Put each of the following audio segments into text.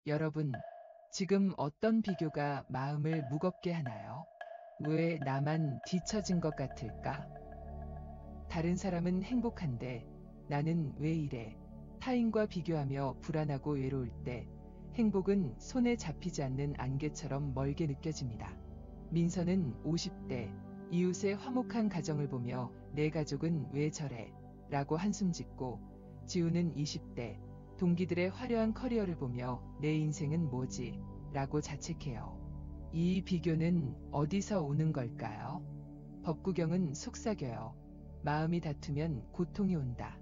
여러분, 지금 어떤 비교가 마음을 무겁게 하나요? 왜 나만 뒤처진 것 같을까? 다른 사람은 행복한데 나는 왜 이래? 타인과 비교하며 불안하고 외로울 때 행복은 손에 잡히지 않는 안개처럼 멀게 느껴집니다. 민서는 50대 이웃의 화목한 가정을 보며 내 가족은 왜 저래? 라고 한숨 짓고, 지우는 20대 동기들의 화려한 커리어를 보며 내 인생은 뭐지? 라고 자책해요. 이 비교는 어디서 오는 걸까요? 법구경은 속삭여요. 마음이 다투면 고통이 온다.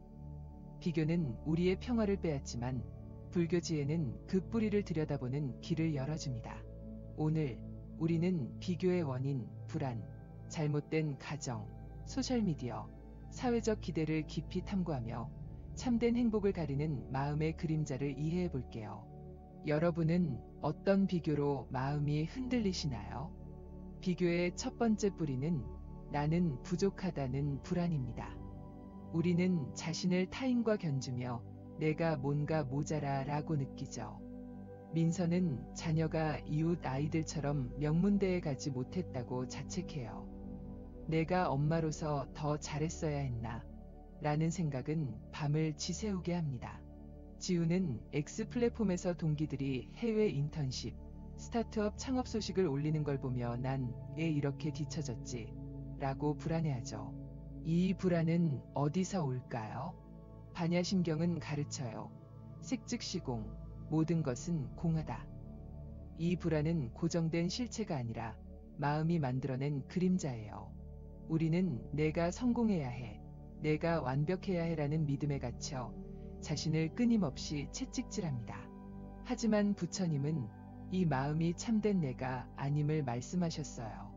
비교는 우리의 평화를 빼앗지만 불교지에는 그 뿌리를 들여다보는 길을 열어줍니다. 오늘 우리는 비교의 원인, 불안, 잘못된 가정, 소셜미디어, 사회적 기대를 깊이 탐구하며 참된 행복을 가리는 마음의 그림자를 이해해 볼게요. 여러분은 어떤 비교로 마음이 흔들리시나요? 비교의 첫 번째 뿌리는 나는 부족하다는 불안입니다. 우리는 자신을 타인과 견주며 내가 뭔가 모자라 라고 느끼죠. 민서는 자녀가 이웃 아이들처럼 명문대에 가지 못했다고 자책해요. 내가 엄마로서 더 잘했어야 했나? 라는 생각은 밤을 지새우게 합니다. 지우는 X 플랫폼에서 동기들이 해외 인턴십, 스타트업 창업 소식을 올리는 걸 보며 난 왜 이렇게 뒤처졌지? 라고 불안해하죠. 이 불안은 어디서 올까요? 반야심경은 가르쳐요. 색즉시공, 모든 것은 공하다. 이 불안은 고정된 실체가 아니라 마음이 만들어낸 그림자예요. 우리는 내가 성공해야 해, 내가 완벽해야 해라는 믿음에 갇혀 자신을 끊임없이 채찍질합니다. 하지만 부처님은 이 마음이 참된 내가 아님을 말씀하셨어요.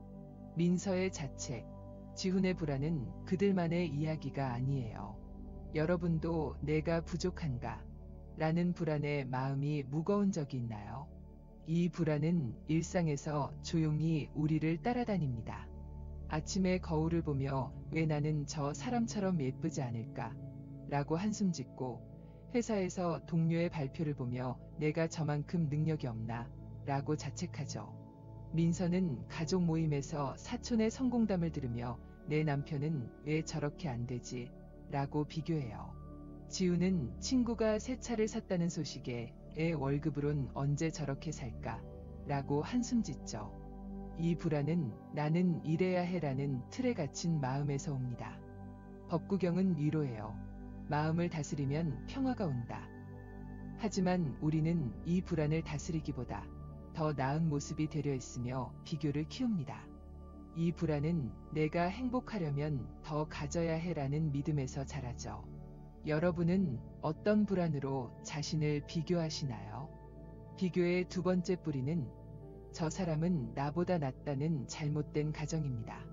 민서의 자책, 지훈의 불안은 그들만의 이야기가 아니에요. 여러분도 내가 부족한가? 라는 불안에 마음이 무거운 적이 있나요? 이 불안은 일상에서 조용히 우리를 따라다닙니다. 아침에 거울을 보며 왜 나는 저 사람처럼 예쁘지 않을까? 라고 한숨 짓고, 회사에서 동료의 발표를 보며 내가 저만큼 능력이 없나? 라고 자책하죠. 민서는 가족 모임에서 사촌의 성공담을 들으며 내 남편은 왜 저렇게 안 되지? 라고 비교해요. 지우는 친구가 새 차를 샀다는 소식에 애 월급으론 언제 저렇게 살까? 라고 한숨 짓죠. 이 불안은 나는 이래야 해라는 틀에 갇힌 마음에서 옵니다. 법구경은 위로해요. 마음을 다스리면 평화가 온다. 하지만 우리는 이 불안을 다스리기보다 더 나은 모습이 되려 했으며 비교를 키웁니다. 이 불안은 내가 행복하려면 더 가져야 해라는 믿음에서 자라죠. 여러분은 어떤 불안으로 자신을 비교하시나요? 비교의 두 번째 뿌리는 저 사람은 나보다 낫다는 잘못된 가정입니다.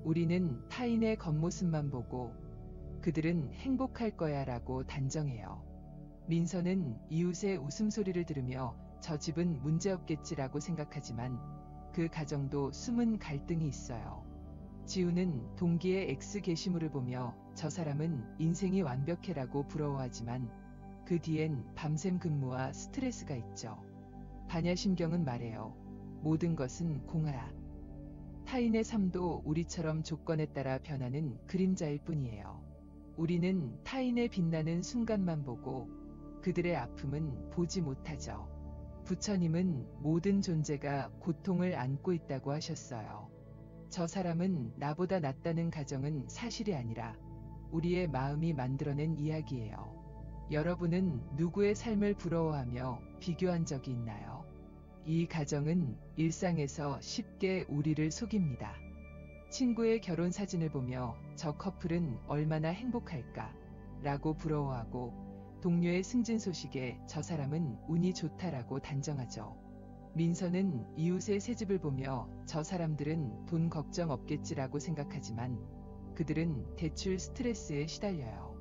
우리는 타인의 겉모습만 보고 그들은 행복할 거야 라고 단정해요. 민서는 이웃의 웃음소리를 들으며 저 집은 문제없겠지라고 생각하지만 그 가정도 숨은 갈등이 있어요. 지우는 동기의 X 게시물을 보며 저 사람은 인생이 완벽해라고 부러워하지만 그 뒤엔 밤샘 근무와 스트레스가 있죠. 반야심경은 말해요. 모든 것은 공하라. 타인의 삶도 우리처럼 조건에 따라 변하는 그림자일 뿐이에요. 우리는 타인의 빛나는 순간만 보고 그들의 아픔은 보지 못하죠. 부처님은 모든 존재가 고통을 안고 있다고 하셨어요. 저 사람은 나보다 낫다는 가정은 사실이 아니라 우리의 마음이 만들어낸 이야기예요. 여러분은 누구의 삶을 부러워하며 비교한 적이 있나요? 이 가정은 일상에서 쉽게 우리를 속입니다. 친구의 결혼 사진을 보며 저 커플은 얼마나 행복할까? 라고 부러워하고 동료의 승진 소식에 저 사람은 운이 좋다라고 단정하죠. 민서는 이웃의 새집을 보며 저 사람들은 돈 걱정 없겠지라고 생각하지만 그들은 대출 스트레스에 시달려요.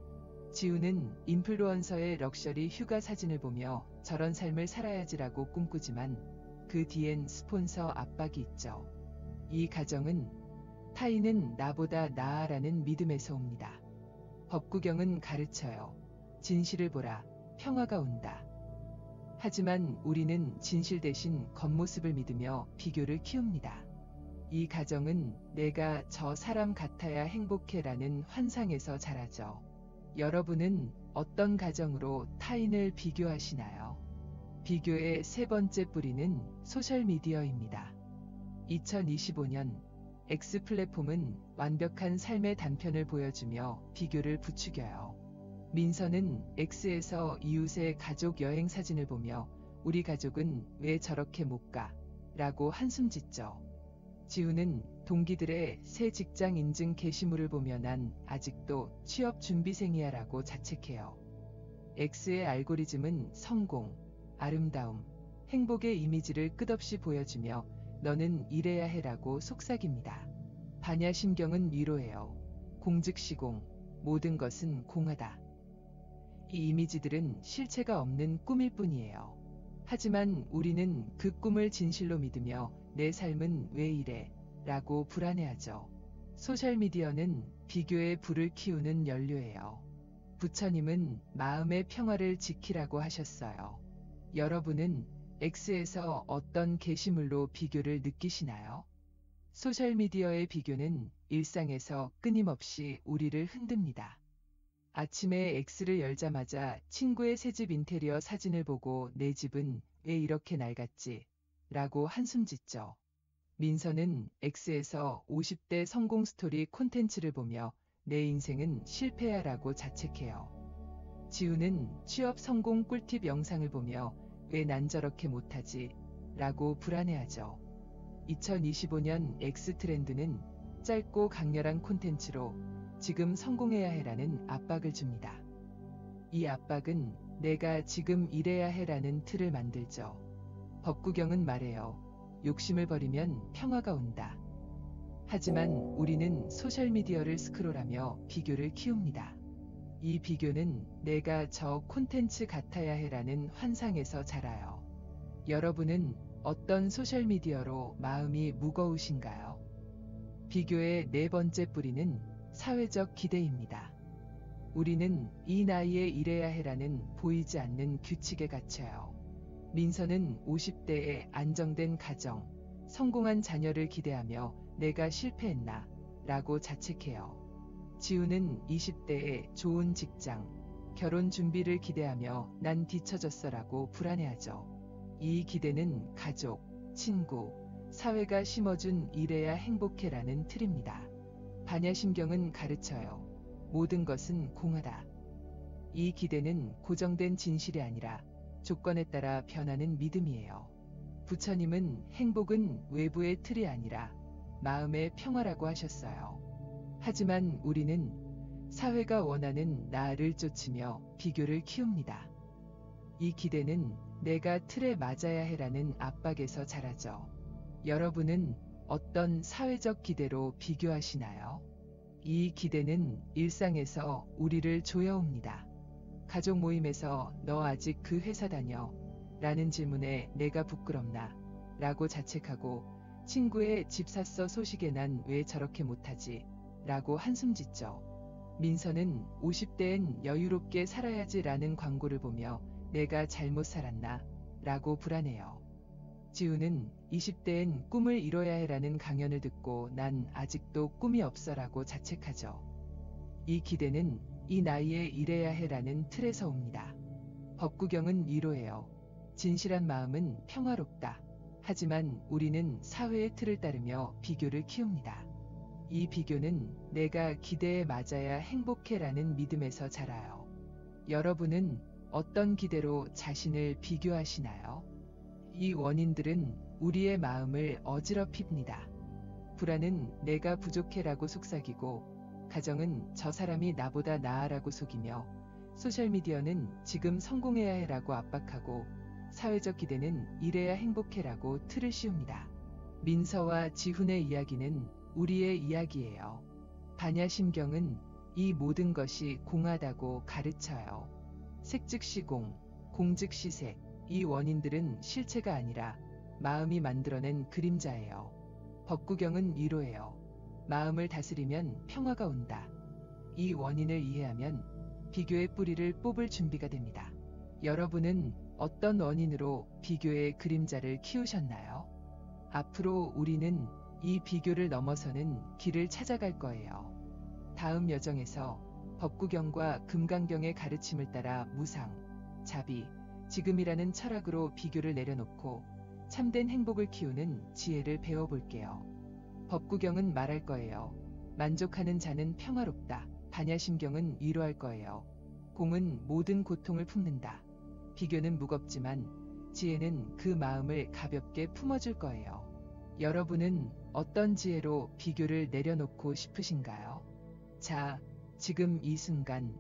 지우는 인플루언서의 럭셔리 휴가 사진을 보며 저런 삶을 살아야지라고 꿈꾸지만 그 뒤엔 스폰서 압박이 있죠. 이 가정은 타인은 나보다 나아라는 믿음에서 옵니다. 법구경은 가르쳐요. 진실을 보라, 평화가 온다. 하지만 우리는 진실 대신 겉모습을 믿으며 비교를 키웁니다. 이 가정은 내가 저 사람 같아야 행복해라는 환상에서 자라죠. 여러분은 어떤 가정으로 타인을 비교하시나요? 비교의 세 번째 뿌리는 소셜미디어입니다. 2025년 X 플랫폼은 완벽한 삶의 단편을 보여주며 비교를 부추겨요. 민서는 X에서 이웃의 가족 여행 사진을 보며 우리 가족은 왜 저렇게 못 가? 라고 한숨 짓죠. 지우는 동기들의 새 직장 인증 게시물을 보며 난 아직도 취업 준비생이야 라고 자책해요. X의 알고리즘은 성공, 아름다움, 행복의 이미지를 끝없이 보여주며 너는 이래야 해라고 속삭입니다. 반야심경은 위로해요. 공즉시공, 모든 것은 공하다. 이 이미지들은 실체가 없는 꿈일 뿐이에요. 하지만 우리는 그 꿈을 진실로 믿으며 내 삶은 왜 이래? 라고 불안해하죠. 소셜미디어는 비교의 불을 키우는 연료예요. 부처님은 마음의 평화를 지키라고 하셨어요. 여러분은 X에서 어떤 게시물로 비교를 느끼시나요? 소셜미디어의 비교는 일상에서 끊임없이 우리를 흔듭니다. 아침에 X를 열자마자 친구의 새집 인테리어 사진을 보고 내 집은 왜 이렇게 낡았지? 라고 한숨 짓죠. 민서는 X에서 50대 성공 스토리 콘텐츠를 보며 내 인생은 실패야 라고 자책해요. 지우는 취업 성공 꿀팁 영상을 보며 왜 난 저렇게 못하지? 라고 불안해하죠. 2025년 X 트렌드는 짧고 강렬한 콘텐츠로 지금 성공해야 해라는 압박을 줍니다. 이 압박은 내가 지금 이래야 해라는 틀을 만들죠. 법구경은 말해요. 욕심을 버리면 평화가 온다. 하지만 우리는 소셜미디어를 스크롤하며 비교를 키웁니다. 이 비교는 내가 저 콘텐츠 같아야 해라는 환상에서 자라요. 여러분은 어떤 소셜미디어로 마음이 무거우신가요? 비교의 네 번째 뿌리는 사회적 기대입니다. 우리는 이 나이에 이래야 해라는 보이지 않는 규칙에 갇혀요. 민서는 50대에 안정된 가정, 성공한 자녀를 기대하며 내가 실패했나? 라고 자책해요. 지우는 20대에 좋은 직장, 결혼 준비를 기대하며 난 뒤처졌어 라고 불안해하죠. 이 기대는 가족, 친구, 사회가 심어준 이래야 행복해라는 틀입니다. 반야심경은 가르쳐요. 모든 것은 공하다. 이 기대는 고정된 진실이 아니라 조건에 따라 변하는 믿음이에요. 부처님은 행복은 외부의 틀이 아니라 마음의 평화라고 하셨어요. 하지만 우리는 사회가 원하는 나를 쫓으며 비교를 키웁니다. 이 기대는 내가 틀에 맞아야 해라는 압박에서 자라죠. 여러분은 어떤 사회적 기대로 비교하시나요? 이 기대는 일상에서 우리를 조여옵니다. 가족 모임에서 너 아직 그 회사 다녀? 라는 질문에 내가 부끄럽나? 라고 자책하고 친구의 집 샀어 소식에 난 왜 저렇게 못하지? 라고 한숨 짓죠. 민서는 50대엔 여유롭게 살아야지 라는 광고를 보며 내가 잘못 살았나? 라고 불안해요. 지우는 20대엔 꿈을 이뤄야 해라는 강연을 듣고 난 아직도 꿈이 없어라고 자책하죠. 이 기대는 이 나이에 이래야 해라는 틀에서 옵니다. 법구경은 위로해요. 진실한 마음은 평화롭다. 하지만 우리는 사회의 틀을 따르며 비교를 키웁니다. 이 비교는 내가 기대에 맞아야 행복해라는 믿음에서 자라요. 여러분은 어떤 기대로 자신을 비교하시나요? 이 원인들은 우리의 마음을 어지럽힙니다. 불안은 내가 부족해라고 속삭이고, 가정은 저 사람이 나보다 나아라고 속이며, 소셜미디어는 지금 성공해야 해라고 압박하고, 사회적 기대는 이래야 행복해라고 틀을 씌웁니다. 민서와 지훈의 이야기는 우리의 이야기예요. 반야심경은 이 모든 것이 공하다고 가르쳐요. 색즉시공, 공즉시색. 이 원인들은 실체가 아니라 마음이 만들어낸 그림자예요. 법구경은 위로해요. 마음을 다스리면 평화가 온다. 이 원인을 이해하면 비교의 뿌리를 뽑을 준비가 됩니다. 여러분은 어떤 원인으로 비교의 그림자를 키우셨나요? 앞으로 우리는 이 비교를 넘어서는 길을 찾아갈 거예요. 다음 여정에서 법구경과 금강경의 가르침을 따라 무상, 자비, 지금이라는 철학으로 비교를 내려놓고 참된 행복을 키우는 지혜를 배워볼게요. 법구경은 말할 거예요. 만족하는 자는 평화롭다. 반야심경은 위로할 거예요. 공은 모든 고통을 품는다. 비교는 무겁지만 지혜는 그 마음을 가볍게 품어줄 거예요. 여러분은 어떤 지혜로 비교를 내려놓고 싶으신가요? 자, 지금 이 순간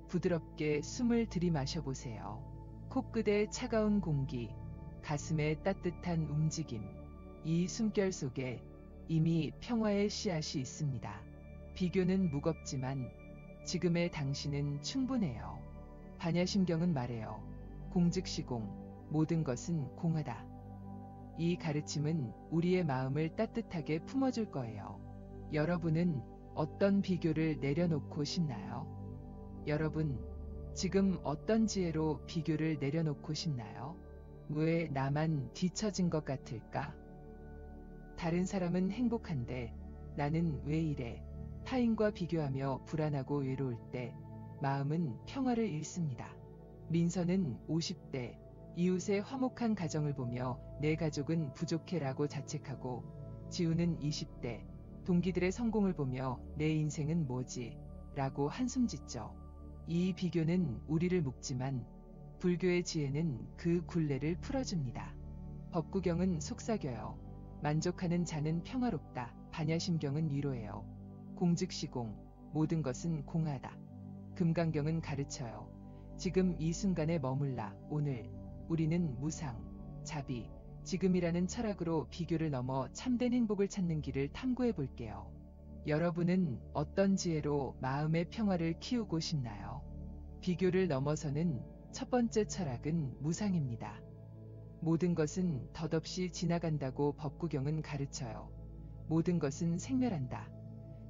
부드럽게 숨을 들이마셔보세요. 코끝에 차가운 공기, 가슴에 따뜻한 움직임. 이 숨결 속에 이미 평화의 씨앗이 있습니다. 비교는 무겁지만 지금의 당신은 충분해요. 반야심경은 말해요. 공즉시공, 모든 것은 공하다. 이 가르침은 우리의 마음을 따뜻하게 품어줄 거예요. 여러분은 어떤 비교를 내려놓고 싶나요? 여러분, 지금 어떤 지혜로 비교를 내려놓고 싶나요? 왜 나만 뒤처진 것 같을까? 다른 사람은 행복한데 나는 왜 이래? 타인과 비교하며 불안하고 외로울 때 마음은 평화를 잃습니다. 민서는 50대 이웃의 화목한 가정을 보며 내 가족은 부족해라고 자책하고, 지우는 20대 동기들의 성공을 보며 내 인생은 뭐지? 라고 한숨 짓죠. 이 비교는 우리를 묶지만 불교의 지혜는 그 굴레를 풀어줍니다. 법구경은 속삭여요. 만족하는 자는 평화롭다. 반야심경은 위로해요. 공즉시공, 모든 것은 공하다. 금강경은 가르쳐요. 지금 이 순간에 머물라. 오늘 우리는 무상, 자비, 지금이라는 철학으로 비교를 넘어 참된 행복을 찾는 길을 탐구해 볼게요. 여러분은 어떤 지혜로 마음의 평화를 키우고 싶나요? 비교를 넘어서는 첫 번째 철학은 무상입니다. 모든 것은 덧없이 지나간다고 법구경은 가르쳐요. 모든 것은 생멸한다.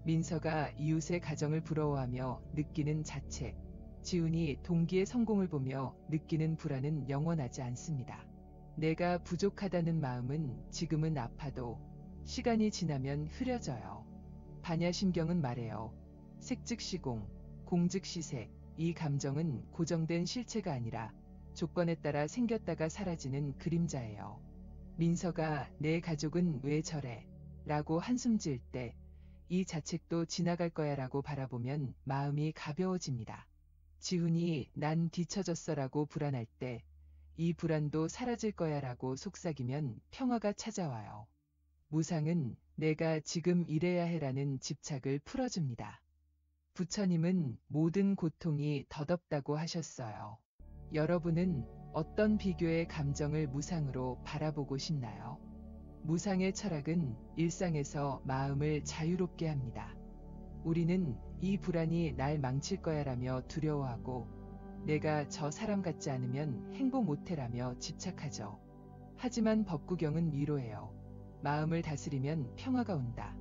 민서가 이웃의 가정을 부러워하며 느끼는 자책, 지훈이 동기의 성공을 보며 느끼는 불안은 영원하지 않습니다. 내가 부족하다는 마음은 지금은 아파도 시간이 지나면 흐려져요. 반야심경은 말해요. 색즉시공, 공즉시색. 이 감정은 고정된 실체가 아니라 조건에 따라 생겼다가 사라지는 그림자예요. 민서가 내 가족은 왜 저래? 라고 한숨 지을 때 이 자책도 지나갈 거야 라고 바라보면 마음이 가벼워집니다. 지훈이 난 뒤처졌어 라고 불안할 때 이 불안도 사라질 거야 라고 속삭이면 평화가 찾아와요. 무상은 내가 지금 이래야 해라는 집착을 풀어줍니다. 부처님은 모든 고통이 덧없다고 하셨어요. 여러분은 어떤 비교의 감정을 무상으로 바라보고 싶나요? 무상의 철학은 일상에서 마음을 자유롭게 합니다. 우리는 이 불안이 날 망칠 거야라며 두려워하고, 내가 저 사람 같지 않으면 행복 못해라며 집착하죠. 하지만 법구경은 위로해요. 마음을 다스리면 평화가 온다.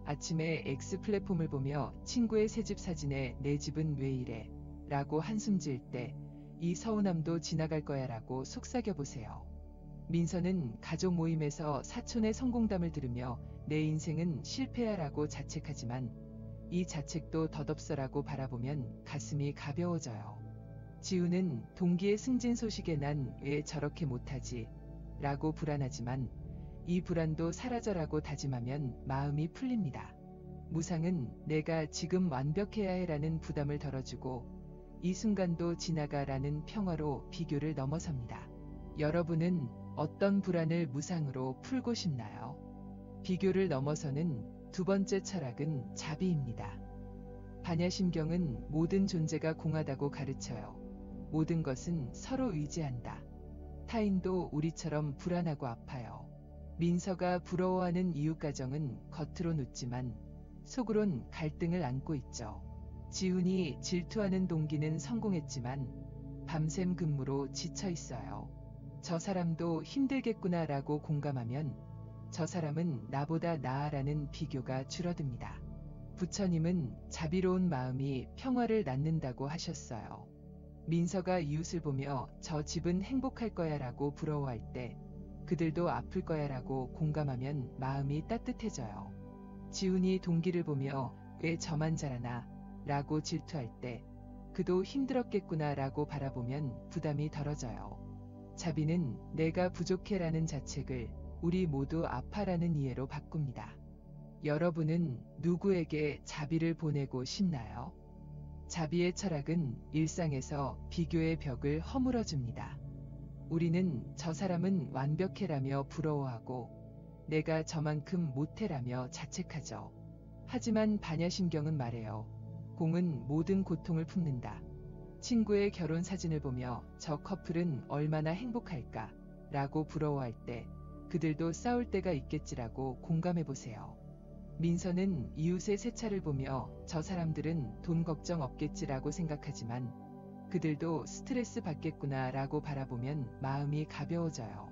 아침에 X 플랫폼을 보며 친구의 새집 사진에 내 집은 왜 이래? 라고 한숨 지을 때 이 서운함도 지나갈 거야 라고 속삭여보세요. 민서는 가족 모임에서 사촌의 성공담을 들으며 내 인생은 실패야 라고 자책하지만 이 자책도 덧없어라고 바라보면 가슴이 가벼워져요. 지우는 동기의 승진 소식에 난 왜 저렇게 못하지? 라고 불안하지만 이 불안도 사라져라고 다짐하면 마음이 풀립니다. 무상은 내가 지금 완벽해야 해라는 부담을 덜어주고 이 순간도 지나가라는 평화로 비교를 넘어섭니다. 여러분은 어떤 불안을 무상으로 풀고 싶나요? 비교를 넘어서는 두 번째 철학은 자비입니다. 반야심경은 모든 존재가 공하다고 가르쳐요. 모든 것은 서로 의지한다. 타인도 우리처럼 불안하고 아파요. 민서가 부러워하는 이웃가정은 겉으론 웃지만 속으론 갈등을 안고 있죠. 지훈이 질투하는 동기는 성공했지만 밤샘 근무로 지쳐 있어요. 저 사람도 힘들겠구나 라고 공감하면 저 사람은 나보다 나아라는 비교가 줄어듭니다. 부처님은 자비로운 마음이 평화를 낳는다고 하셨어요. 민서가 이웃을 보며 저 집은 행복할 거야 라고 부러워할 때 그들도 아플 거야 라고 공감하면 마음이 따뜻해져요. 지훈이 동기를 보며 왜 저만 잘하나 라고 질투할 때 그도 힘들었겠구나 라고 바라보면 부담이 덜어져요. 자비는 내가 부족해 라는 자책을 우리 모두 아파라는 이해로 바꿉니다. 여러분은 누구에게 자비를 보내고 싶나요? 자비의 철학은 일상에서 비교의 벽을 허물어줍니다. 우리는 저 사람은 완벽해라며 부러워하고 내가 저만큼 못해라며 자책하죠. 하지만 반야심경은 말해요. 공은 모든 고통을 품는다. 친구의 결혼 사진을 보며 저 커플은 얼마나 행복할까 라고 부러워할 때 그들도 싸울 때가 있겠지라고 공감해보세요. 민서는 이웃의 새 차를 보며 저 사람들은 돈 걱정 없겠지라고 생각하지만 그들도 스트레스 받겠구나 라고 바라보면 마음이 가벼워져요.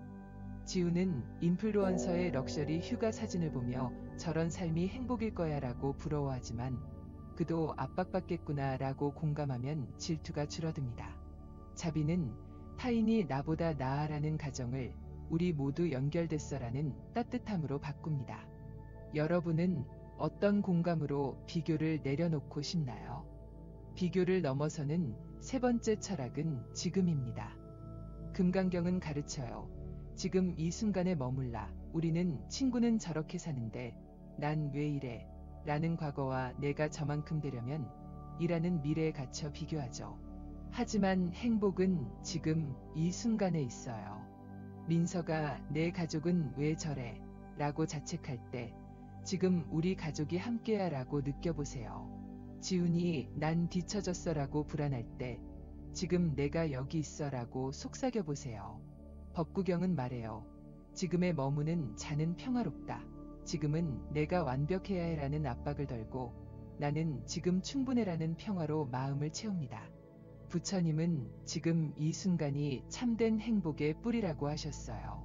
지우는 인플루언서의 럭셔리 휴가 사진을 보며 저런 삶이 행복일 거야 라고 부러워하지만 그도 압박받겠구나 라고 공감하면 질투가 줄어듭니다. 자비는 타인이 나보다 나아라는 가정을 우리 모두 연결됐어라는 따뜻함으로 바꿉니다. 여러분은 어떤 공감으로 비교를 내려놓고 싶나요? 비교를 넘어서는 세 번째 철학은 지금입니다. 금강경은 가르쳐요. 지금 이 순간에 머물라. 우리는 친구는 저렇게 사는데 난 왜 이래? 라는 과거와 내가 저만큼 되려면 이라는 미래에 갇혀 비교하죠. 하지만 행복은 지금 이 순간에 있어요. 민서가 내 가족은 왜 저래? 라고 자책할 때 지금 우리 가족이 함께야 라고 느껴보세요. 지훈이 난 뒤처졌어 라고 불안할 때 지금 내가 여기 있어 라고 속삭여보세요. 법구경은 말해요. 지금에 머무는 자는 평화롭다. 지금은 내가 완벽해야 해 라는 압박을 덜고 나는 지금 충분해 라는 평화로 마음을 채웁니다. 부처님은 지금 이 순간이 참된 행복의 뿌리라고 하셨어요.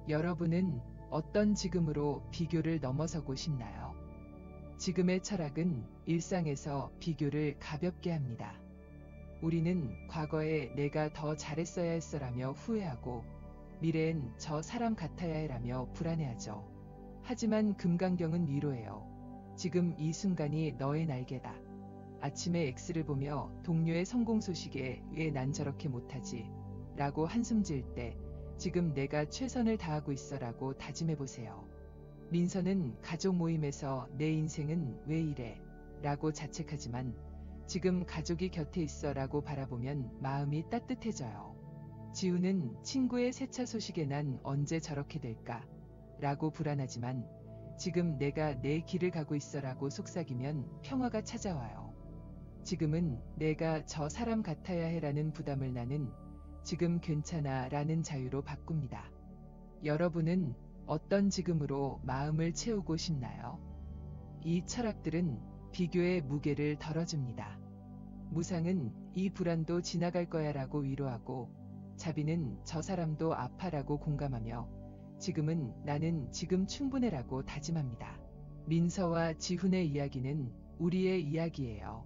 여러분은 어떤 지금으로 비교를 넘어서고 싶나요? 지금의 철학은 일상에서 비교를 가볍게 합니다. 우리는 과거에 내가 더 잘했어야 했어라며 후회하고 미래엔 저 사람 같아야 해라며 불안해하죠. 하지만 금강경은 위로해요. 지금 이 순간이 너의 날개다. 아침에 X를 보며 동료의 성공 소식에 왜 난 저렇게 못하지? 라고 한숨 지을 때 지금 내가 최선을 다하고 있어라고 다짐해보세요. 민서는 가족 모임에서 내 인생은 왜 이래? 라고 자책하지만 지금 가족이 곁에 있어라고 바라보면 마음이 따뜻해져요. 지우는 친구의 새 차 소식에 난 언제 저렇게 될까? 라고 불안하지만 지금 내가 내 길을 가고 있어라고 속삭이면 평화가 찾아와요. 지금은 내가 저 사람 같아야 해라는 부담을 나는 지금 괜찮아 라는 자유로 바꿉니다. 여러분은 어떤 지금으로 마음을 채우고 싶나요? 이 철학들은 비교의 무게를 덜어줍니다. 무상은 이 불안도 지나갈 거야 라고 위로하고 자비는 저 사람도 아파라고 공감하며 지금은 나는 지금 충분해 라고 다짐합니다. 민서와 지훈의 이야기는 우리의 이야기예요.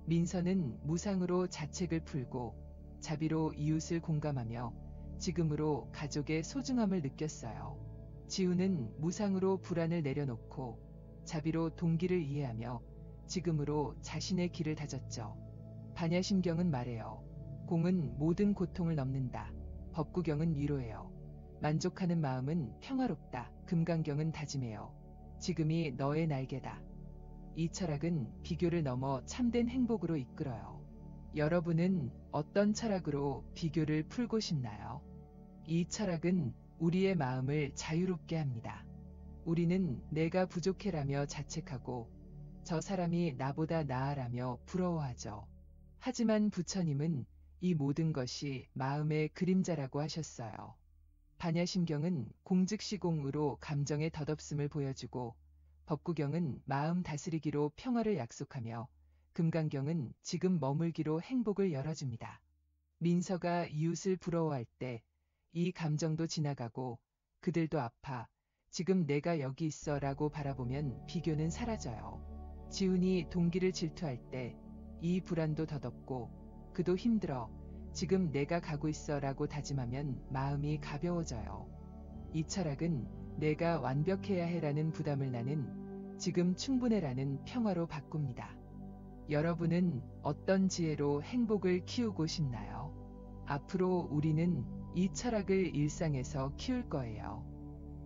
민서는 무상으로 자책을 풀고 자비로 이웃을 공감하며 지금으로 가족의 소중함을 느꼈어요. 지훈은 무상으로 불안을 내려놓고 자비로 동기를 이해하며 지금으로 자신의 길을 다졌죠. 반야심경은 말해요. 공은 모든 고통을 넘는다. 법구경은 위로해요. 만족하는 마음은 평화롭다. 금강경은 다짐해요. 지금이 너의 날개다. 이 철학은 비교를 넘어 참된 행복으로 이끌어요. 여러분은 어떤 철학으로 비교를 풀고 싶나요? 이 철학은 우리의 마음을 자유롭게 합니다. 우리는 내가 부족해라며 자책하고 저 사람이 나보다 나아라며 부러워하죠. 하지만 부처님은 이 모든 것이 마음의 그림자라고 하셨어요. 반야심경은 공즉시공으로 감정의 덧없음을 보여주고 법구경은 마음 다스리기로 평화를 약속하며 금강경은 지금 머물기로 행복을 열어줍니다. 민서가 이웃을 부러워할 때 이 감정도 지나가고 그들도 아파 지금 내가 여기 있어 라고 바라보면 비교는 사라져요. 지훈이 동기를 질투할 때 이 불안도 덧없고 그도 힘들어 지금 내가 가고 있어 라고 다짐하면 마음이 가벼워져요. 이 철학은 내가 완벽해야 해라는 부담을 나는 지금 충분해라는 평화로 바꿉니다. 여러분은 어떤 지혜로 행복을 키우고 싶나요? 앞으로 우리는 이 철학을 일상에서 키울 거예요.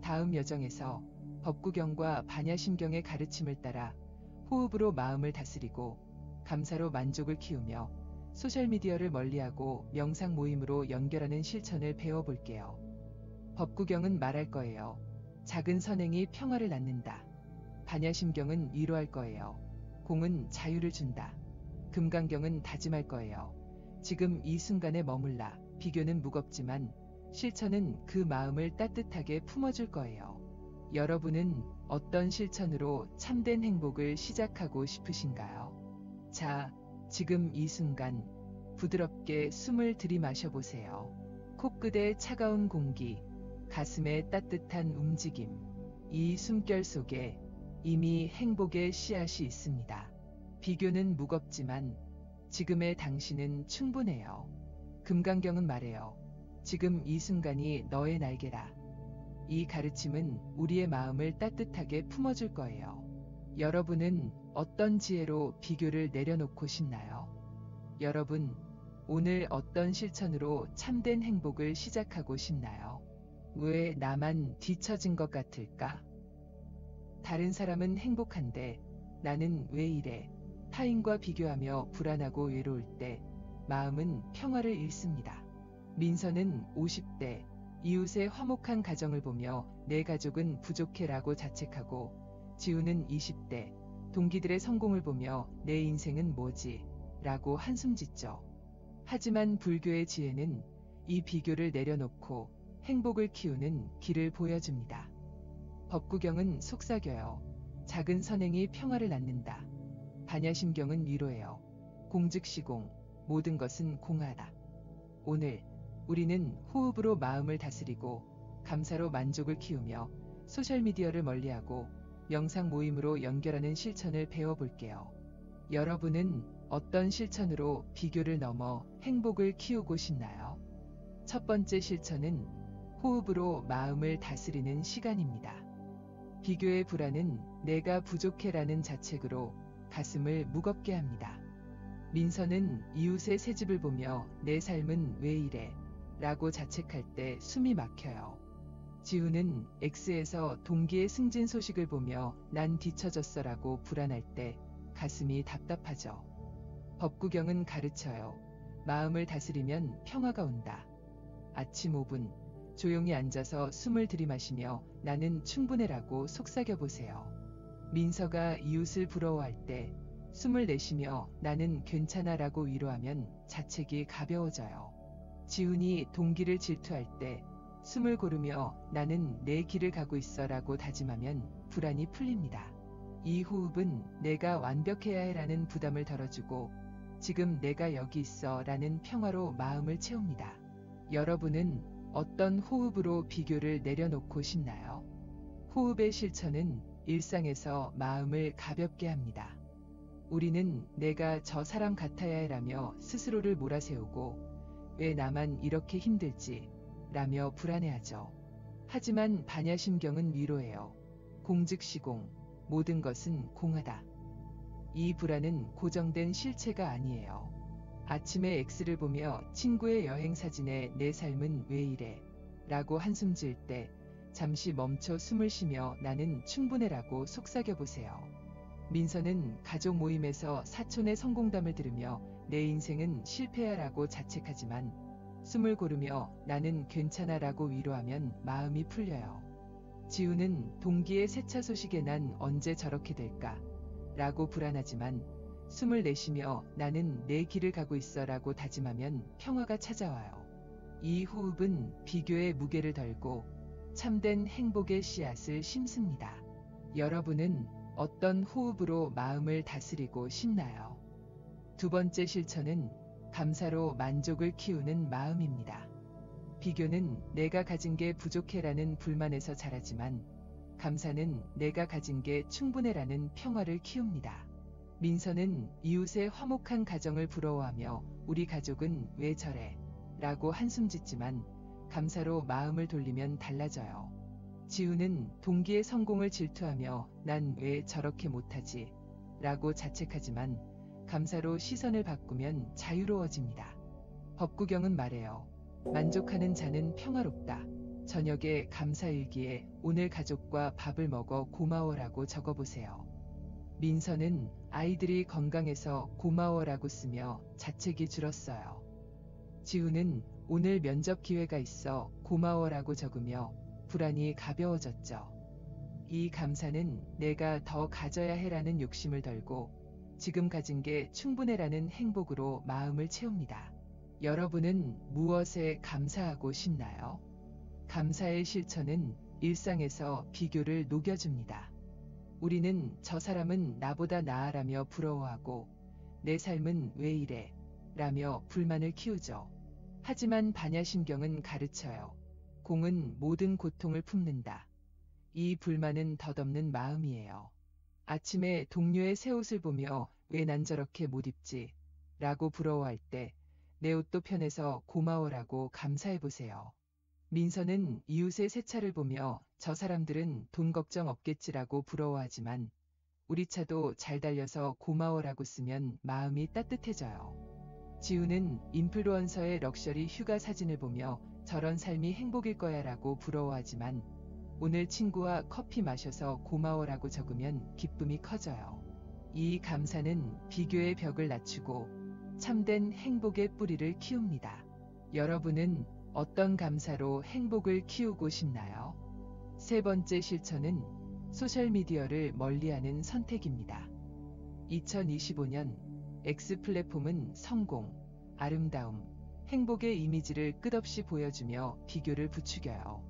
다음 여정에서 법구경과 반야심경의 가르침을 따라 호흡으로 마음을 다스리고 감사로 만족을 키우며 소셜미디어를 멀리하고 명상 모임으로 연결하는 실천을 배워볼게요. 법구경은 말할 거예요. 작은 선행이 평화를 낳는다. 반야심경은 위로할 거예요. 공은 자유를 준다. 금강경은 다짐할 거예요. 지금 이 순간에 머물라. 비교는 무겁지만 실천은 그 마음을 따뜻하게 품어줄 거예요. 여러분은 어떤 실천으로 참된 행복을 시작하고 싶으신가요? 자, 지금 이 순간 부드럽게 숨을 들이마셔 보세요. 코끝에 차가운 공기, 가슴에 따뜻한 움직임. 이 숨결 속에 이미 행복의 씨앗이 있습니다. 비교는 무겁지만 지금의 당신은 충분해요. 금강경은 말해요. 지금 이 순간이 너의 날개라. 이 가르침은 우리의 마음을 따뜻하게 품어줄 거예요. 여러분은 어떤 지혜로 비교를 내려놓고 싶나요? 여러분, 오늘 어떤 실천으로 참된 행복을 시작하고 싶나요? 왜 나만 뒤처진 것 같을까? 다른 사람은 행복한데 나는 왜 이래? 타인과 비교하며 불안하고 외로울 때 마음은 평화를 잃습니다. 민서는 50대 이웃의 화목한 가정을 보며 내 가족은 부족해라고 자책하고, 지우는 20대 동기들의 성공을 보며 내 인생은 뭐지? 라고 한숨 짓죠. 하지만 불교의 지혜는 이 비교를 내려놓고 행복을 키우는 길을 보여줍니다. 법구경은 속삭여요. 작은 선행이 평화를 낳는다. 반야심경은 위로해요. 공즉시공, 모든 것은 공하다. 오늘 우리는 호흡으로 마음을 다스리고 감사로 만족을 키우며 소셜미디어를 멀리하고 명상 모임으로 연결하는 실천을 배워볼게요. 여러분은 어떤 실천으로 비교를 넘어 행복을 키우고 싶나요? 첫 번째 실천은 호흡으로 마음을 다스리는 시간입니다. 비교의 불안은 내가 부족해라는 자책으로 가슴을 무겁게 합니다. 민서는 이웃의 새집을 보며 내 삶은 왜 이래? 라고 자책할 때 숨이 막혀요. 지우는 X에서 동기의 승진 소식을 보며 난 뒤처졌어 라고 불안할 때 가슴이 답답하죠. 법구경은 가르쳐요. 마음을 다스리면 평화가 온다. 아침 5분 조용히 앉아서 숨을 들이마시며 나는 충분해라고 속삭여 보세요. 민서가 이웃을 부러워할 때 숨을 내쉬며 나는 괜찮아라고 위로하면 자책이 가벼워져요. 지훈이 동기를 질투할 때 숨을 고르며 나는 내 길을 가고 있어라고 다짐하면 불안이 풀립니다. 이 호흡은 내가 완벽해야 해라는 부담을 덜어주고 지금 내가 여기 있어라는 평화로 마음을 채웁니다. 여러분은 어떤 호흡으로 비교를 내려놓고 싶나요? 호흡의 실천은 일상에서 마음을 가볍게 합니다. 우리는 내가 저 사람 같아야 해라며 스스로를 몰아세우고 왜 나만 이렇게 힘들지? 라며 불안해하죠. 하지만 반야심경은 위로해요. 공즉시공, 모든 것은 공하다. 이 불안은 고정된 실체가 아니에요. 아침에 X를 보며 친구의 여행 사진에 내 삶은 왜 이래? 라고 한숨 지을 때 잠시 멈춰 숨을 쉬며 나는 충분해라고 속삭여 보세요. 민서는 가족 모임에서 사촌의 성공담을 들으며 내 인생은 실패야라고 자책하지만 숨을 고르며 나는 괜찮아라고 위로하면 마음이 풀려요. 지우는 동기의 새차 소식에 난 언제 저렇게 될까? 라고 불안하지만 숨을 내쉬며 나는 내 길을 가고 있어라고 다짐하면 평화가 찾아와요. 이 호흡은 비교의 무게를 덜고 참된 행복의 씨앗을 심습니다. 여러분은 어떤 호흡으로 마음을 다스리고 싶나요? 두 번째 실천은 감사로 만족을 키우는 마음입니다. 비교는 내가 가진 게 부족해라는 불만에서 자라지만 감사는 내가 가진 게 충분해라는 평화를 키웁니다. 민서는 이웃의 화목한 가정을 부러워하며 우리 가족은 왜 저래? 라고 한숨 짓지만 감사로 마음을 돌리면 달라져요. 지우는 동기의 성공을 질투하며 난 왜 저렇게 못하지? 라고 자책하지만 감사로 시선을 바꾸면 자유로워집니다. 법구경은 말해요. 만족하는 자는 평화롭다. 저녁에 감사일기에 오늘 가족과 밥을 먹어 고마워라고 적어보세요. 민서는 아이들이 건강해서 고마워라고 쓰며 자책이 줄었어요. 지우는 오늘 면접 기회가 있어 고마워라고 적으며 불안이 가벼워졌죠. 이 감사는 내가 더 가져야 해라는 욕심을 덜고 지금 가진 게 충분해라는 행복으로 마음을 채웁니다. 여러분은 무엇에 감사하고 싶나요? 감사의 실천은 일상에서 비교를 녹여줍니다. 우리는 저 사람은 나보다 나아라며 부러워하고 내 삶은 왜 이래? 라며 불만을 키우죠. 하지만 반야심경은 가르쳐요. 공은 모든 고통을 품는다. 이 불만은 덧없는 마음이에요. 아침에 동료의 새 옷을 보며 왜 난 저렇게 못 입지? 라고 부러워할 때 내 옷도 편해서 고마워라고 감사해보세요. 민서는 이웃의 새 차를 보며 저 사람들은 돈 걱정 없겠지라고 부러워하지만 우리 차도 잘 달려서 고마워라고 쓰면 마음이 따뜻해져요. 지우는 인플루언서의 럭셔리 휴가 사진을 보며 저런 삶이 행복일 거야 라고 부러워하지만 오늘 친구와 커피 마셔서 고마워라고 적으면 기쁨이 커져요. 이 감사는 비교의 벽을 낮추고 참된 행복의 뿌리를 키웁니다. 여러분은 어떤 감사로 행복을 키우고 싶나요? 세 번째 실천은 소셜미디어를 멀리하는 선택입니다. 2025년 X 플랫폼은 성공, 아름다움, 행복의 이미지를 끝없이 보여주며 비교를 부추겨요.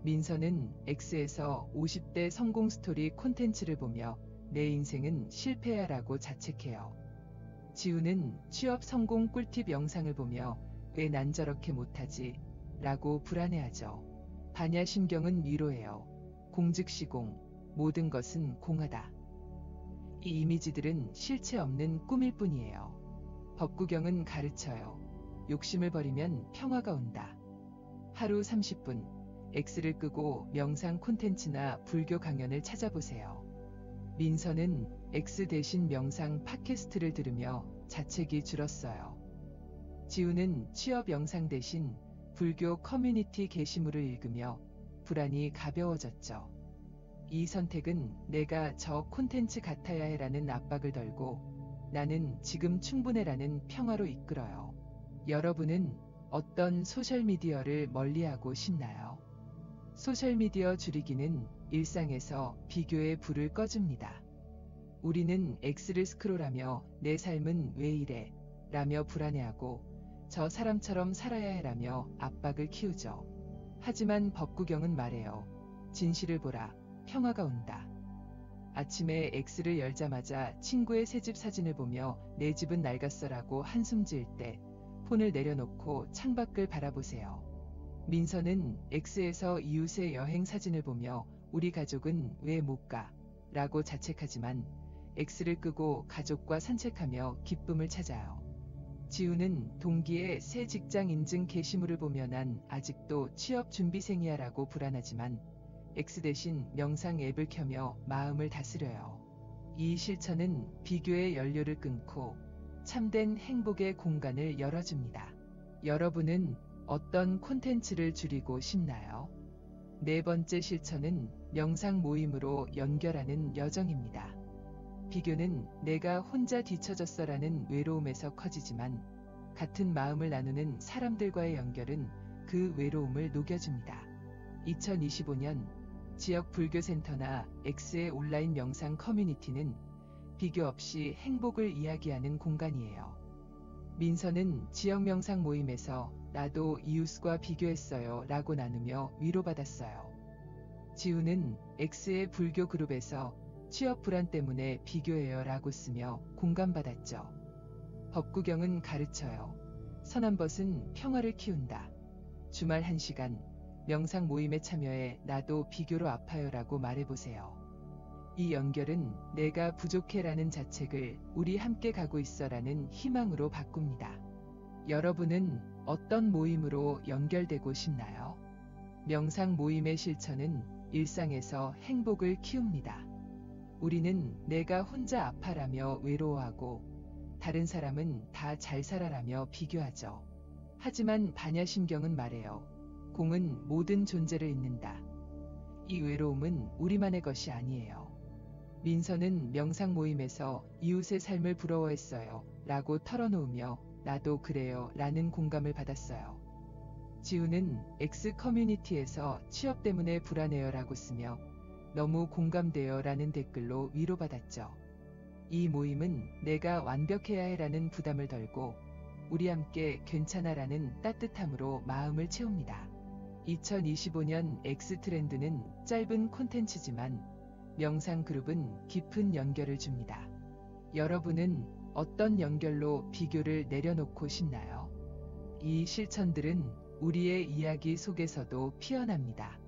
민서는 X에서 50대 성공 스토리 콘텐츠를 보며 내 인생은 실패야 라고 자책해요. 지우는 취업 성공 꿀팁 영상을 보며 왜 난 저렇게 못하지? 라고 불안해하죠. 반야심경은 위로해요. 공즉시공, 모든 것은 공하다. 이 이미지들은 실체 없는 꿈일 뿐이에요. 법구경은 가르쳐요. 욕심을 버리면 평화가 온다. 하루 30분, X를 끄고 명상 콘텐츠나 불교 강연을 찾아보세요. 민서는 X 대신 명상 팟캐스트를 들으며 자책이 줄었어요. 지우는 취업 영상 대신 불교 커뮤니티 게시물을 읽으며 불안이 가벼워졌죠. 이 선택은 내가 저 콘텐츠 같아야 해라는 압박을 덜고 나는 지금 충분해라는 평화로 이끌어요. 여러분은 어떤 소셜미디어를 멀리하고 싶나요? 소셜미디어 줄이기는 일상에서 비교의 불을 꺼줍니다. 우리는 X를 스크롤하며 내 삶은 왜 이래? 라며 불안해하고 저 사람처럼 살아야 해라며 압박을 키우죠. 하지만 법구경은 말해요. 진실을 보라. 평화가 온다. 아침에 X를 열자마자 친구의 새집 사진을 보며 내 집은 낡았어라고 한숨 지을 때 폰을 내려놓고 창밖을 바라보세요. 민서는 X에서 이웃의 여행 사진을 보며 우리 가족은 왜 못 가? 라고 자책하지만 X를 끄고 가족과 산책하며 기쁨을 찾아요. 지우는 동기의 새 직장 인증 게시물을 보며 난 아직도 취업 준비생이야 라고 불안하지만 X 대신 명상 앱을 켜며 마음을 다스려요. 이 실천은 비교의 연료를 끊고 참된 행복의 공간을 열어줍니다. 여러분은 어떤 콘텐츠를 줄이고 싶나요? 네 번째 실천은 명상 모임으로 연결하는 여정입니다. 비교는 내가 혼자 뒤처졌어라는 외로움에서 커지지만 같은 마음을 나누는 사람들과의 연결은 그 외로움을 녹여줍니다. 2025년 지역 불교센터나 X의 온라인 명상 커뮤니티는 비교 없이 행복을 이야기하는 공간이에요. 민서는 지역 명상 모임에서 나도 이웃과 비교했어요 라고 나누며 위로받았어요. 지우는 X의 불교 그룹에서 취업 불안 때문에 비교해요 라고 쓰며 공감받았죠. 법구경은 가르쳐요. 선한 벗은 평화를 키운다. 주말 1시간 명상 모임에 참여해 나도 비교로 아파요 라고 말해보세요. 이 연결은 내가 부족해라는 자책을 우리 함께 가고 있어라는 희망으로 바꿉니다. 여러분은 어떤 모임으로 연결되고 싶나요? 명상 모임의 실천은 일상에서 행복을 키웁니다. 우리는 내가 혼자 아파라며 외로워하고 다른 사람은 다 잘 살아라며 비교하죠. 하지만 반야심경은 말해요. 공은 모든 존재를 잇는다. 이 외로움은 우리만의 것이 아니에요. 민서는 명상 모임에서 이웃의 삶을 부러워했어요. 라고 털어놓으며 나도 그래요. 라는 공감을 받았어요. 지우는 X 커뮤니티에서 취업 때문에 불안해요. 라고 쓰며 너무 공감돼요. 라는 댓글로 위로받았죠. 이 모임은 내가 완벽해야 해라는 부담을 덜고 우리 함께 괜찮아라는 따뜻함으로 마음을 채웁니다. 2025년 X 트렌드는 짧은 콘텐츠지만 명상 그룹은 깊은 연결을 줍니다. 여러분은 어떤 연결로 비교를 내려놓고 싶나요? 이 실천들은 우리의 이야기 속에서도 피어납니다.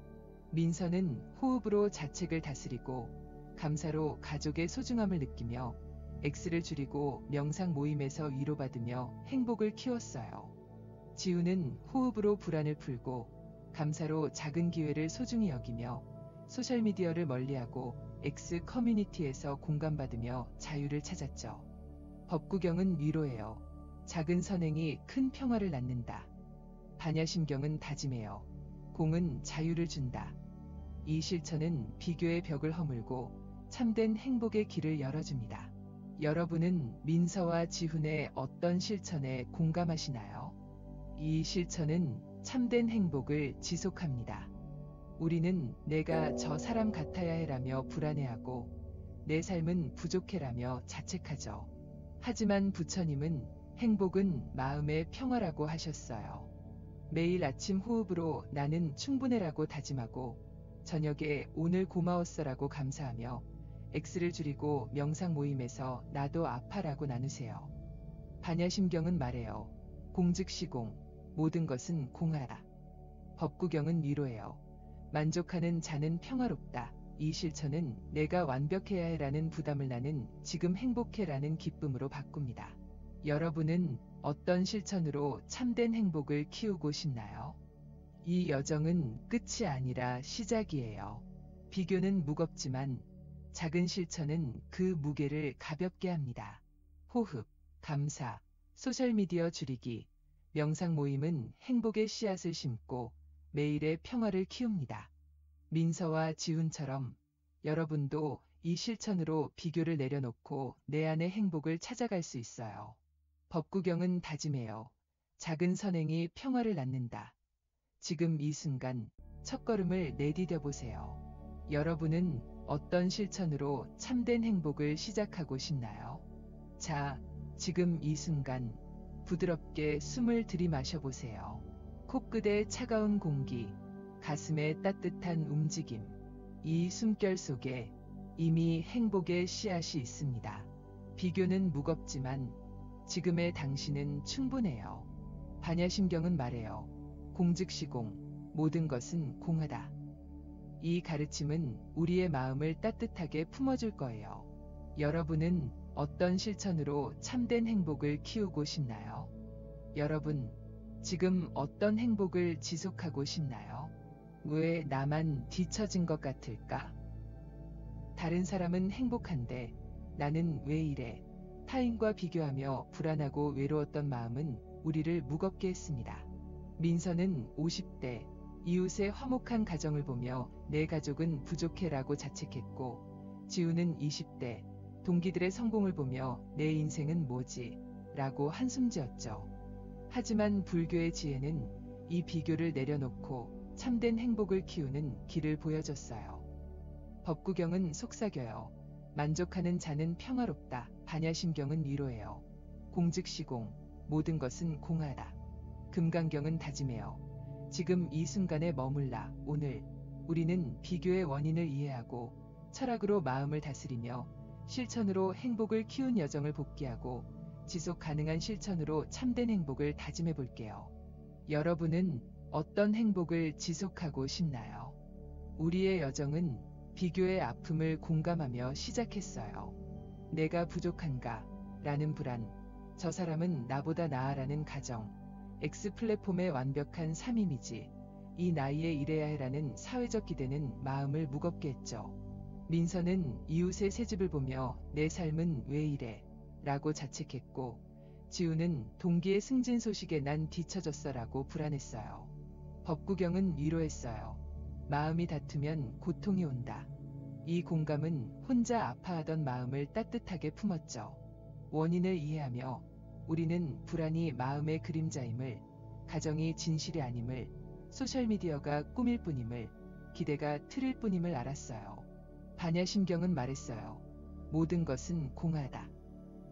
민서는 호흡으로 자책을 다스리고 감사로 가족의 소중함을 느끼며 X를 줄이고 명상 모임에서 위로받으며 행복을 키웠어요. 지우는 호흡으로 불안을 풀고 감사로 작은 기회를 소중히 여기며 소셜미디어를 멀리하고 X 커뮤니티에서 공감받으며 자유를 찾았죠. 법구경은 위로해요. 작은 선행이 큰 평화를 낳는다. 반야심경은 다짐해요. 공은 자유를 준다. 이 실천은 비교의 벽을 허물고 참된 행복의 길을 열어줍니다. 여러분은 민서와 지훈의 어떤 실천에 공감하시나요? 이 실천은 참된 행복을 지속합니다. 우리는 내가 저 사람 같아야 해라며 불안해하고 내 삶은 부족해라며 자책하죠. 하지만 부처님은 행복은 마음의 평화라고 하셨어요. 매일 아침 호흡으로 나는 충분해라고 다짐하고 저녁에 오늘 고마웠어라고 감사하며 X를 줄이고 명상 모임에서 나도 아파라고 나누세요. 반야심경은 말해요. 공즉시공, 모든 것은 공하다. 법구경은 위로해요. 만족하는 자는 평화롭다. 이 실천은 내가 완벽해야 해라는 부담을 나는 지금 행복해라는 기쁨으로 바꿉니다. 여러분은 어떤 실천으로 참된 행복을 키우고 싶나요? 이 여정은 끝이 아니라 시작이에요. 비교는 무겁지만 작은 실천은 그 무게를 가볍게 합니다. 호흡, 감사, 소셜미디어 줄이기, 명상 모임은 행복의 씨앗을 심고 매일의 평화를 키웁니다. 민서와 지훈처럼 여러분도 이 실천으로 비교를 내려놓고 내 안의 행복을 찾아갈 수 있어요. 법구경은 다짐해요. 작은 선행이 평화를 낳는다. 지금 이 순간 첫걸음을 내디뎌 보세요. 여러분은 어떤 실천으로 참된 행복을 시작하고 싶나요? 자, 지금 이 순간 부드럽게 숨을 들이마셔 보세요. 코끝의 차가운 공기, 가슴의 따뜻한 움직임, 이 숨결 속에 이미 행복의 씨앗이 있습니다. 비교는 무겁지만 지금의 당신은 충분해요. 반야심경은 말해요. 공즉시공, 모든 것은 공하다. 이 가르침은 우리의 마음을 따뜻하게 품어줄 거예요. 여러분은 어떤 실천으로 참된 행복을 키우고 싶나요? 여러분, 지금 어떤 행복을 지속하고 싶나요? 왜 나만 뒤처진 것 같을까? 다른 사람은 행복한데 나는 왜 이래? 타인과 비교하며 불안하고 외로웠던 마음은 우리를 무겁게 했습니다. 민서는 50대 이웃의 화목한 가정을 보며 내 가족은 부족해라고 자책했고, 지우는 20대 동기들의 성공을 보며 내 인생은 뭐지? 라고 한숨 지었죠. 하지만 불교의 지혜는 이 비교를 내려놓고 참된 행복을 키우는 길을 보여줬어요. 법구경은 속삭여요. 만족하는 자는 평화롭다. 반야심경은 위로해요. 공즉시공, 모든 것은 공하다. 금강경은 다짐해요. 지금 이 순간에 머물라. 오늘 우리는 비교의 원인을 이해하고 철학으로 마음을 다스리며 실천으로 행복을 키운 여정을 복귀하고 지속 가능한 실천으로 참된 행복을 다짐해 볼게요. 여러분은 어떤 행복을 지속하고 싶나요? 우리의 여정은 비교의 아픔을 공감하며 시작했어요. 내가 부족한가? 라는 불안. 저 사람은 나보다 나아라는 가정. X 플랫폼의 완벽한 삶이미지. 이 나이에 이래야 해라는 사회적 기대는 마음을 무겁게 했죠. 민서는 이웃의 새집을 보며 내 삶은 왜 이래? 라고 자책했고, 지우는 동기의 승진 소식에 난 뒤처졌어 라고 불안했어요. 법구경은 위로했어요. 마음이 다투면 고통이 온다. 이 공감은 혼자 아파하던 마음을 따뜻하게 품었죠. 원인을 이해하며 우리는 불안이 마음의 그림자임을, 가정이 진실이 아님을, 소셜미디어가 꿈일 뿐임을, 기대가 틀일 뿐임을 알았어요. 반야심경은 말했어요. 모든 것은 공하다.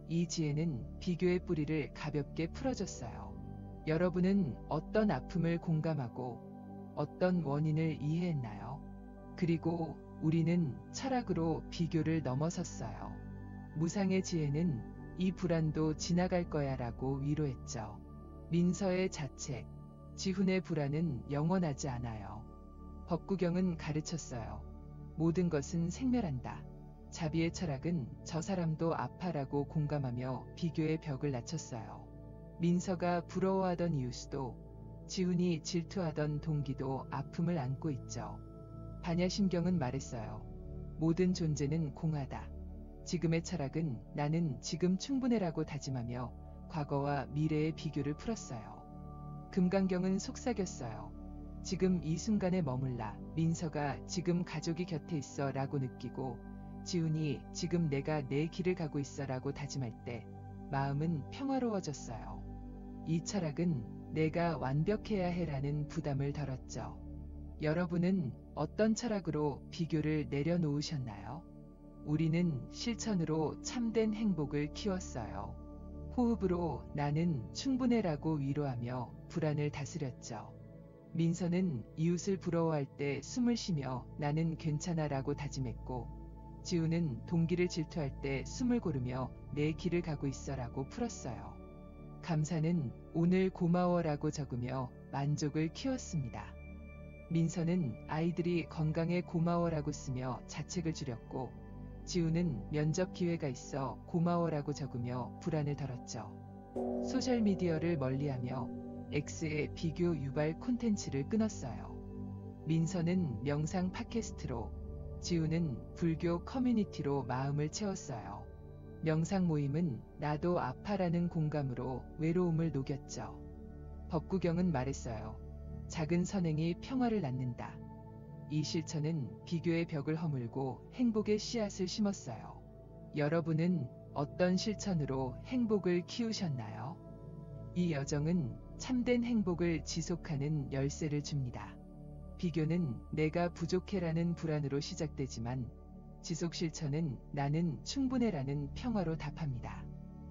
이 지혜는 비교의 뿌리를 가볍게 풀어줬어요. 여러분은 어떤 아픔을 공감하고 어떤 원인을 이해했나요? 그리고 우리는 철학으로 비교를 넘어섰어요. 무상의 지혜는 이 불안도 지나갈 거야 라고 위로했죠. 민서의 자책, 지훈의 불안은 영원하지 않아요. 법구경은 가르쳤어요. 모든 것은 생멸한다. 자비의 철학은 저 사람도 아파라고 공감하며 비교의 벽을 낮췄어요. 민서가 부러워하던 이웃도, 지훈이 질투하던 동기도 아픔을 안고 있죠. 반야심경은 말했어요. 모든 존재는 공하다. 지금의 철학은 나는 지금 충분해라고 다짐하며 과거와 미래의 비교를 풀었어요. 금강경은 속삭였어요. 지금 이 순간에 머물라. 민서가 지금 가족이 곁에 있어 라고 느끼고, 지훈이 지금 내가 내 길을 가고 있어 라고 다짐할 때 마음은 평화로워졌어요. 이 철학은 내가 완벽해야 해라는 부담을 덜었죠. 여러분은 어떤 철학으로 비교를 내려놓으셨나요? 우리는 실천으로 참된 행복을 키웠어요. 호흡으로 나는 충분해라고 위로하며 불안을 다스렸죠. 민서는 이웃을 부러워할 때 숨을 쉬며 나는 괜찮아라고 다짐했고, 지우는 동기를 질투할 때 숨을 고르며 내 길을 가고 있어라고 풀었어요. 감사는 오늘 고마워라고 적으며 만족을 키웠습니다. 민서는 아이들이 건강에 고마워라고 쓰며 자책을 줄였고, 지우는 면접 기회가 있어 고마워라고 적으며 불안을 덜었죠. 소셜미디어를 멀리하며 X의 비교 유발 콘텐츠를 끊었어요. 민서는 명상 팟캐스트로, 지우는 불교 커뮤니티로 마음을 채웠어요. 명상 모임은 나도 아파라는 공감으로 외로움을 녹였죠. 법구경은 말했어요. 작은 선행이 평화를 낳는다. 이 실천은 비교의 벽을 허물고 행복의 씨앗을 심었어요. 여러분은 어떤 실천으로 행복을 키우셨나요? 이 여정은 참된 행복을 지속하는 열쇠를 줍니다. 비교는 내가 부족해라는 불안으로 시작되지만 지속 실천은 나는 충분해라는 평화로 답합니다.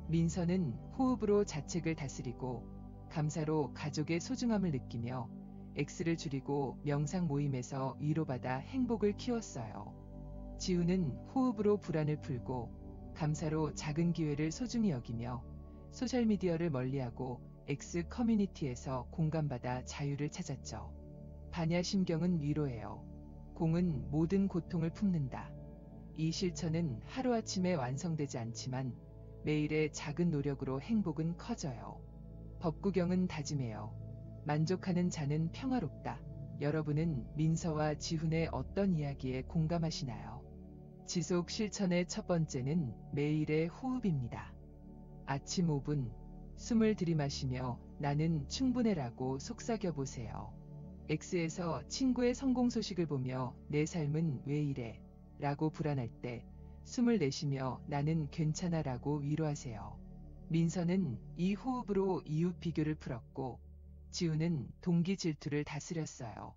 민서는 호흡으로 자책을 다스리고 감사로 가족의 소중함을 느끼며 X를 줄이고 명상 모임에서 위로받아 행복을 키웠어요. 지우는 호흡으로 불안을 풀고 감사로 작은 기회를 소중히 여기며 소셜미디어를 멀리하고 X 커뮤니티에서 공감받아 자유를 찾았죠. 반야심경은 위로해요. 공은 모든 고통을 품는다. 이 실천은 하루아침에 완성되지 않지만 매일의 작은 노력으로 행복은 커져요. 법구경은 다짐해요. 만족하는 자는 평화롭다. 여러분은 민서와 지훈의 어떤 이야기에 공감하시나요? 지속 실천의 첫 번째는 매일의 호흡입니다. 아침 5분, 숨을 들이마시며 나는 충분해라고 속삭여 보세요. X에서 친구의 성공 소식을 보며 내 삶은 왜 이래? 라고 불안할 때 숨을 내쉬며 나는 괜찮아 라고 위로하세요. 민서는 이 호흡으로 이웃 비교를 풀었고, 지우는 동기 질투를 다스렸어요.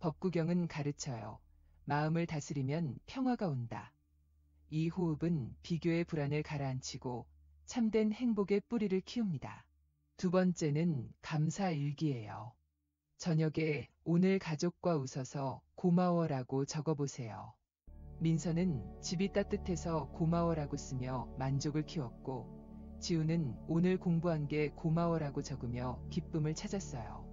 법구경은 가르쳐요. 마음을 다스리면 평화가 온다. 이 호흡은 비교의 불안을 가라앉히고 참된 행복의 뿌리를 키웁니다. 두 번째는 감사 일기예요. 저녁에 오늘 가족과 웃어서 고마워라고 적어보세요. 민서는 집이 따뜻해서 고마워라고 쓰며 만족을 키웠고, 지우는 오늘 공부한 게 고마워라고 적으며 기쁨을 찾았어요.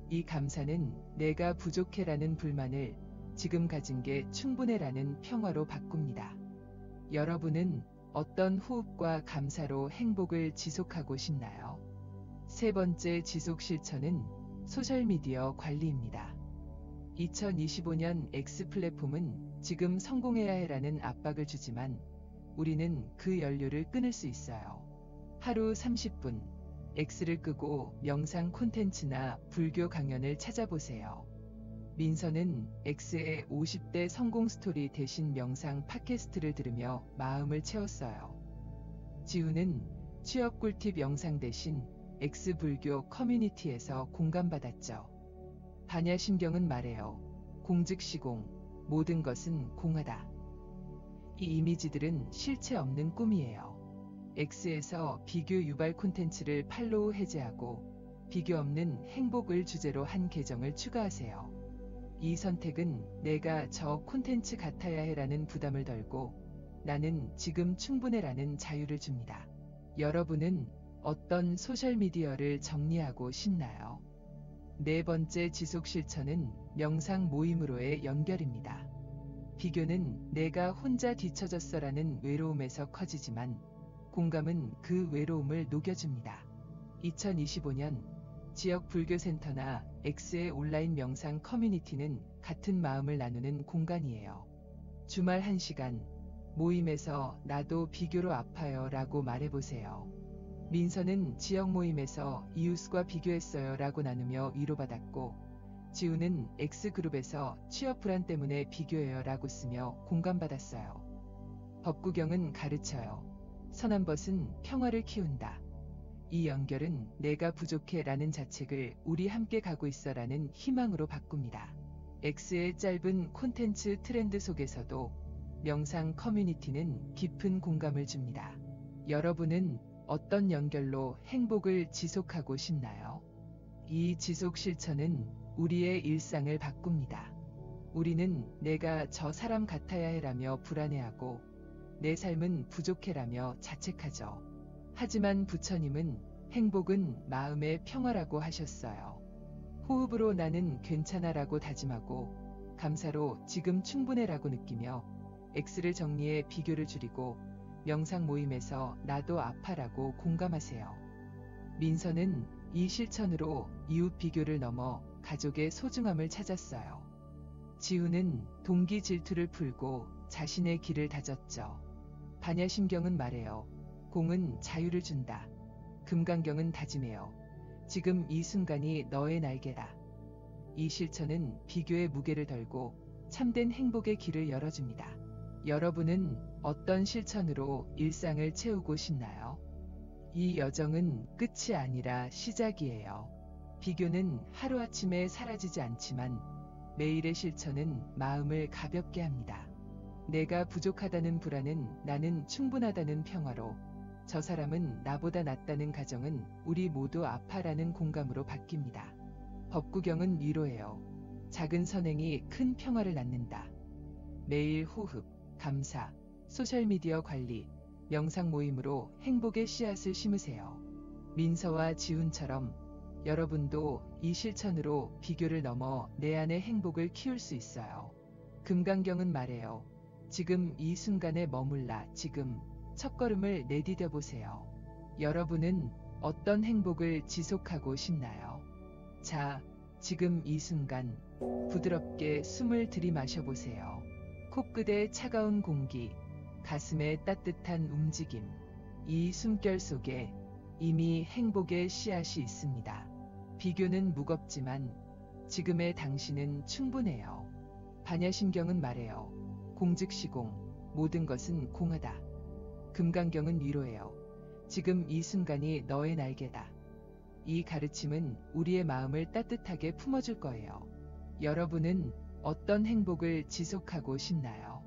이 감사는 내가 부족해라는 불만을 지금 가진 게 충분해라는 평화로 바꿉니다. 여러분은 어떤 호흡과 감사로 행복을 지속하고 싶나요? 세 번째 지속 실천은 소셜미디어 관리입니다. 2025년 X 플랫폼은 지금 성공해야 해라는 압박을 주지만 우리는 그 연료를 끊을 수 있어요. 하루 30분 X를 끄고 명상 콘텐츠나 불교 강연을 찾아보세요. 민서는 X의 50대 성공 스토리 대신 명상 팟캐스트를 들으며 마음을 채웠어요. 지우는 취업 꿀팁 영상 대신 X 불교 커뮤니티에서 공감받았죠. 반야심경은 말해요. 공즉시공, 모든 것은 공하다. 이 이미지들은 실체 없는 꿈이에요. X에서 비교 유발 콘텐츠를 팔로우 해제하고 비교 없는 행복을 주제로 한 계정을 추가하세요. 이 선택은 내가 저 콘텐츠 같아야 해라는 부담을 덜고 나는 지금 충분해라는 자유를 줍니다. 여러분은 어떤 소셜미디어를 정리하고 싶나요? 네 번째 지속 실천은 명상 모임으로의 연결입니다. 비교는 내가 혼자 뒤처졌어라는 외로움에서 커지지만 공감은 그 외로움을 녹여줍니다. 2025년 지역 불교센터나 X의 온라인 명상 커뮤니티는 같은 마음을 나누는 공간이에요. 주말 1시간 모임에서 나도 비교로 아파요 라고 말해보세요. 민서는 지역 모임에서 이웃과 비교했어요 라고 나누며 위로받았고 지우는 X그룹에서 취업 불안 때문에 비교해요 라고 쓰며 공감받았어요. 법구경은 가르쳐요. 선한 벗은 평화를 키운다. 이 연결은 내가 부족해 라는 자책을 우리 함께 가고 있어 라는 희망으로 바꿉니다. X의 짧은 콘텐츠 트렌드 속에서도 명상 커뮤니티는 깊은 공감을 줍니다. 여러분은 어떤 연결로 행복을 지속하고 싶나요? 이 지속 실천은 우리의 일상을 바꿉니다. 우리는 내가 저 사람 같아야 해라며 불안해하고 내 삶은 부족해라며 자책하죠. 하지만 부처님은 행복은 마음의 평화라고 하셨어요. 호흡으로 나는 괜찮아라고 다짐하고 감사로 지금 충분해라고 느끼며 X를 정리해 비교를 줄이고 명상 모임에서 나도 아파라고 공감하세요. 민서는 이 실천으로 이웃 비교를 넘어 가족의 소중함을 찾았어요. 지우는 동기 질투를 풀고 자신의 길을 다졌죠. 반야심경은 말해요. 공은 자유를 준다. 금강경은 다짐해요. 지금 이 순간이 너의 날개다. 이 실천은 비교의 무게를 덜고 참된 행복의 길을 열어줍니다. 여러분은 어떤 실천으로 일상을 채우고 싶나요? 이 여정은 끝이 아니라 시작이에요. 비교는 하루아침에 사라지지 않지만 매일의 실천은 마음을 가볍게 합니다. 내가 부족하다는 불안은 나는 충분하다는 평화로 저 사람은 나보다 낫다는 가정은 우리 모두 아파라는 공감으로 바뀝니다. 법구경은 위로해요. 작은 선행이 큰 평화를 낳는다. 매일 호흡, 감사, 소셜미디어 관리, 명상 모임으로 행복의 씨앗을 심으세요. 민서와 지훈처럼 여러분도 이 실천으로 비교를 넘어 내 안의 행복을 키울 수 있어요. 금강경은 말해요. 지금 이 순간에 머물라. 지금 첫걸음을 내디뎌 보세요. 여러분은 어떤 행복을 지속하고 싶나요? 자, 지금 이 순간 부드럽게 숨을 들이마셔 보세요. 코끝의 차가운 공기, 가슴의 따뜻한 움직임, 이 숨결 속에 이미 행복의 씨앗이 있습니다. 비교는 무겁지만 지금의 당신은 충분해요. 반야심경은 말해요. 공즉시공, 모든 것은 공하다. 금강경은 위로해요. 지금 이 순간이 너의 날개다. 이 가르침은 우리의 마음을 따뜻하게 품어줄 거예요. 여러분은 어떤 행복을 지속하고 싶나요?